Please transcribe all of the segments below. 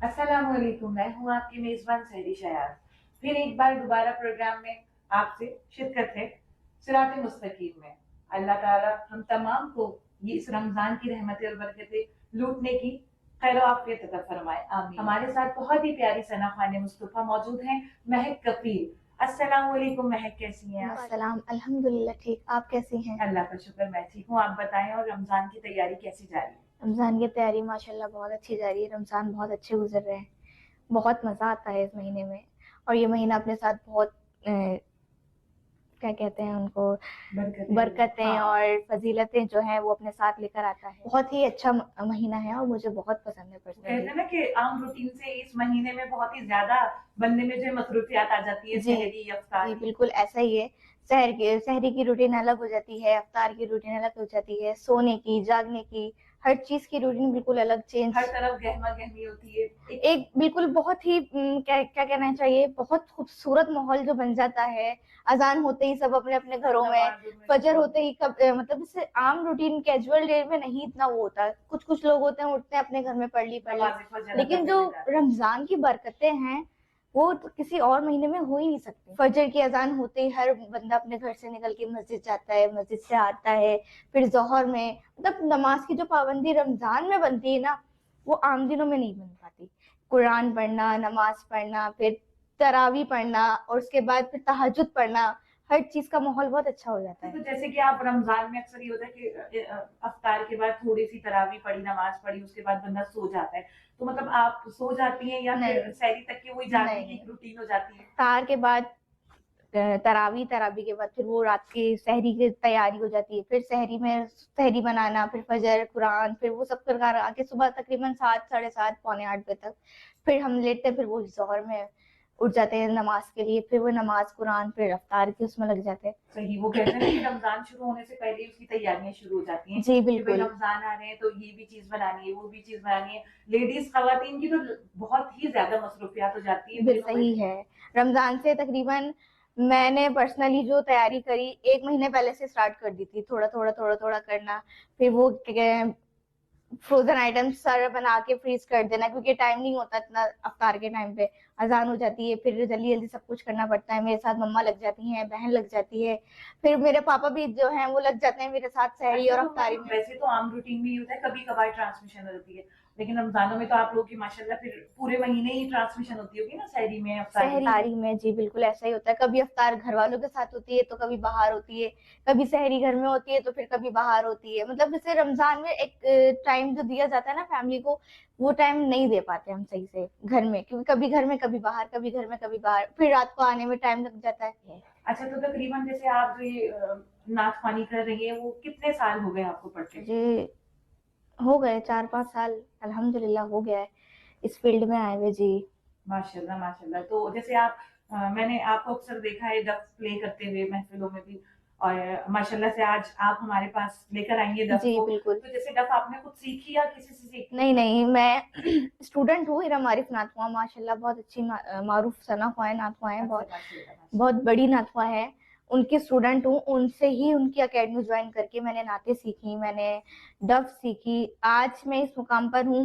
अस्सलाम वालेकुम। मैं हूँ आपकी मेजबान सहरी शयाज। फिर एक बार दोबारा प्रोग्राम में आपसे शिरकत है। सिरात मुस्तकीम में अल्लाह ताला हम तमाम को ये इस रमजान की रहमतें और बरकतें लूटने की खैर आफियत अता फरमाए, आमीन। हमारे साथ बहुत ही प्यारी सना खान मुस्तफा मौजूद हैं। महक कफील, अस्सलाम वालेकुम। महक, कैसी हैं आप? सलाम, अल्हम्दुलिल्लाह ठीक। आप कैसी हैं? अल्लाह का शुक्र, मैं ठीक हूँ। आप बताएं, और रमजान की तैयारी कैसी जा रही है? रमज़ान की तैयारी माशाल्लाह बहुत अच्छी जा रही है। रमज़ान बहुत अच्छे गुजर रहे हैं। बहुत मज़ा आता है इस महीने में, और ये महीना अपने साथ बहुत क्या कहते हैं उनको, बरकतें हाँ। और फजीलतें जो हैं वो अपने साथ लेकर आता है। बहुत ही अच्छा महीना है और मुझे बहुत पसंद है कहते हैं पर्सनली। ना कि आम रूटीन से इस महीने में बहुत ही ज्यादा बंदे में जो है मसरूफियात आ जाती है, जी सहरी जी, अफ्तारी। बिल्कुल ऐसा ही है। सहरी की रूटीन अलग हो जाती है, अफ्तार की रूटीन अलग हो जाती है, सोने की, जागने की, हर चीज की रूटीन बिल्कुल अलग चेंज। हर तरफ गहमा गहमी होती है। एक बिल्कुल बहुत ही क्या क्या कहना चाहिए, बहुत खूबसूरत माहौल जो बन जाता है। अजान होते ही सब अपने अपने घरों में, फजर होते ही मतलब इससे आम रूटीन कैजुअल डे में नहीं इतना वो होता है। कुछ कुछ लोग होते हैं उठते हैं अपने घर में पढ़ ली, लेकिन जो रमजान की बरकतें हैं वो तो किसी और महीने में हो ही नहीं सकती। फजर की अजान होते ही हर बंदा अपने घर से निकल के मस्जिद जाता है, मस्जिद से आता है, फिर जोहर में, मतलब नमाज की जो पाबंदी रमजान में बनती है ना, वो आम दिनों में नहीं बन पाती। कुरान पढ़ना, नमाज पढ़ना, फिर तरावी पढ़ना, और उसके बाद फिर तहज्जुद पढ़ना, हर चीज का माहौल बहुत अच्छा हो जाता तो है। जैसे कि आप रमजान में अक्सर ये होता है कि अफ्तार के बाद थोड़ी सी तरावी पढ़ी, नमाज पढ़ी, उसके बाद बंदा सो जाता है। तो मतलब आप सो जाती हैं या फिर नहीं सहरी तक की वही जागने की नहीं, एक रूटीन हो जाती है? इफ्तार के बाद तरावी, तरावी के बाद फिर वो रात की सहरी की तैयारी हो जाती है। फिर सहरी में सहरी बनाना, फिर फजर, कुरान, फिर वो सब कर आके सुबह तकरीबन 7, 7:30, पौने 8 बजे तक फिर हम लेटते हैं। फिर वो जोहर में उठ जाते हैं नमाज के लिए, फिर वो नमाज, कुरान, फिर अफ्तार की उसमें लग जाते हैं। सही, वो कहते हैं ना कि रमजान शुरू होने से पहले ही उसकी तैयारियां शुरू हो जाती हैं जी कि भाई बिल्कुल। रमजान आ रहे हैं तो ये भी चीज बनानी है, वो भी चीज बनानी है। लेडीज खवातीन की तो बहुत ही ज्यादा मसरूफियात हो जाती है बिल दिनों सही में। है। रमजान से तकरीबन मैंने पर्सनली जो तैयारी करी 1 महीने पहले से स्टार्ट कर दी थी, थोड़ा थोड़ा थोड़ा थोड़ा करना। फिर वो फ्रोजन आइटम्स सारा बना के फ्रीज कर देना, क्योंकि टाइम नहीं होता इतना अफ्तार के टाइम पे। अजान हो जाती है, फिर जल्दी जल्दी सब कुछ करना पड़ता है। मेरे साथ मम्मा लग जाती हैं, बहन लग जाती है, फिर मेरे पापा भी जो हैं वो लग जाते हैं मेरे साथ सहरी अच्छा, और तो अफ्तारी मतलब में। वैसे तो आम रूटीन में ये होता है कभी कभार ट्रांसमिशन होती है, लेकिन रमजानों में तो आप लोगों की माशाल्लाह फिर पूरे महीने ही ट्रांसमिशन होती होगी ना, सहरी में, अफ्तारी में। सहरी में जी बिल्कुल ऐसा ही होता है। कभी अफ्तार घर वालों के साथ होती है तो कभी बाहर होती है, कभी सहरी घर में होती है तो फिर कभी बाहर होती है। मतलब जैसे रमजान में एक टाइम जो दिया जाता है ना फैमिली को, वो टाइम नहीं दे पाते हम सही से घर में, क्योंकि कभी घर में कभी बाहर, कभी घर में कभी बाहर, फिर रात को आने में टाइम लग जाता है। अच्छा, तो तकरीबन जैसे आप जो ये नाच पानी कर रही हैं, वो कितने साल हो गए आपको पढ़ते? जी, हो गए 4-5 साल, अल्हम्दुलिल्लाह हो गया है इस फील्ड में आए हुए जी। माशाल्लाह माशाल्लाह। तो जैसे आप मैंने आपको अक्सर देखा है डफ प्ले करते हुए महफिलों में भी, और माशाल्लाह से आज आप हमारे पास लेकर आएंगे डफ जी को। बिल्कुल। तो जैसे डफ आपने खुद सीखी या किसी से सीखी? नहीं नहीं, मैं स्टूडेंट हूँ। हीरा मारिफ नाथुआ माशाल्लाह बहुत अच्छी मारूफ सना ख्वाएं नाथुआ है, अच्छा, बहुत माशाल्लाह बहुत माशाल्लाह। बड़ी नाथुआ है। उनकी स्टूडेंट हूँ, उनसे ही उनकी एकेडमी ज्वाइन करके मैंने नाते सीखी, मैंने डफ सीखी। आज मैं इस मुकाम पर हूँ,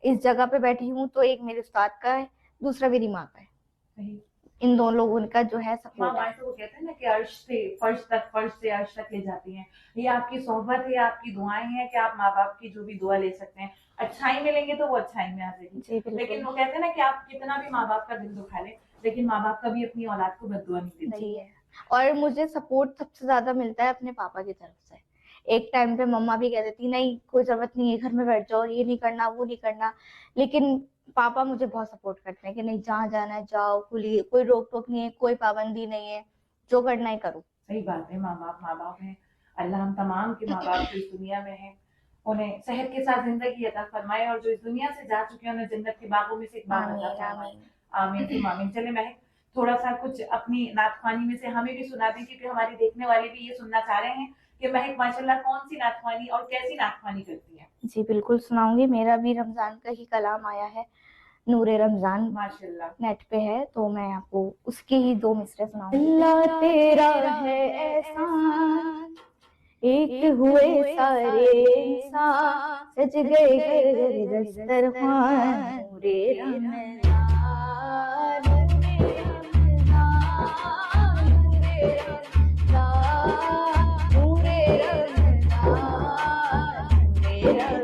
इस जगह पे बैठी हूँ, तो एक मेरे उस्ताद का है, दूसरा मेरी माँ का है। सही। इन दोनों लोगों का जो है माँ सपोर्ट है। बाएं तो वो कहते हैं ना कि अर्श से फर्श तक, फर्श से अर्श तक ले जाती हैं। ये आपकी सोहबत है, आपकी दुआएं हैं कि आप माँ बाप की जो भी दुआ ले सकते हैं, अच्छाई मिलेंगे तो वो अच्छाई में आ जाएगी। जी लेकिन बिल्कुल। वो कहते हैं ना कि आप कितना भी माँ बाप का दिल दुखा लें, लेकिन माँ बाप कभी अपनी औलाद को बददुआ नहीं देते। जी है। और मुझे सपोर्ट सबसे ज्यादा मिलता है अपने पापा की तरफ से। एक टाइम पे मम्मा भी कह देती नहीं कोई जरूरत नहीं है, घर में बैठ जाओ, ये नहीं करना वो नहीं करना, लेकिन पापा मुझे बहुत सपोर्ट करते हैं कि नहीं, जहाँ जाना है जाओ, खुली कोई रोक टोक नहीं है, कोई पाबंदी नहीं है, जो करना है करो। सही बात है, माँ बाप हैं। अल्लाह हम तमाम के माँ बाप जो इस दुनिया में हैं उन्हें सेहत के साथ जिंदगी अता फरमाए, और जो इस दुनिया से जा चुके हैं उन्हें जन्नत के बागों में से एक बाग अता आमीन फरमाए। आमीन। आमीन तुम आमीन। चले महक, थोड़ा सा कुछ अपनी नात खानी में से हमें भी सुना दें, क्योंकि हमारे देखने वाले भी ये सुनना चाह रहे हैं कि महक माशाल्लाह कौन सी नात खानी और कैसी नात खानी करती है। जी बिल्कुल सुनाऊंगी। मेरा भी रमजान का ही कलाम आया है, नूरे रमजान माशाल्लाह। नेट पे है, तो मैं आपको उसके ही 2 मिसरे सुनाऊंगी। अल्लाह तेरा है एहसान, एक हुए सारे इंसान, सज गए घर दस्तरखान, नूरे रमजान, नूरे रमजान, नूरे रमजान, नूरे रमजान, नूरे रमजान।